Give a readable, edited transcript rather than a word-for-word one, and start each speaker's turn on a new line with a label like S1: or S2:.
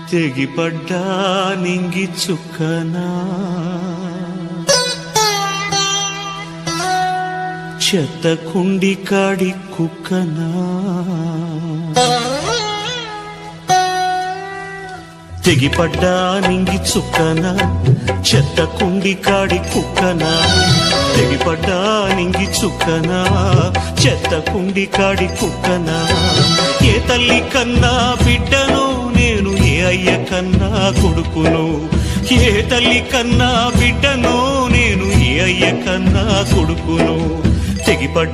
S1: తెగిపడ్డా నింగి చుక్కనా చెత్త కుండి కాడి కుక్కనా తెగిపడ్డా నింగి చుక్కనా చెత్త కుండి కాడి కుక్కనా తెగిపడ్డా నింగి చుక్కనా చెత్త కుండి కాడి కుక్కనా ఏ తల్లి కన్నా బిడ్డను నేను ఏ అయ్య కన్నా కొడుకును ఏ తల్లి కన్నా బిడ్డను నేను ఏ అయ్య కన్నా కొడుకును తెగిపడ్డా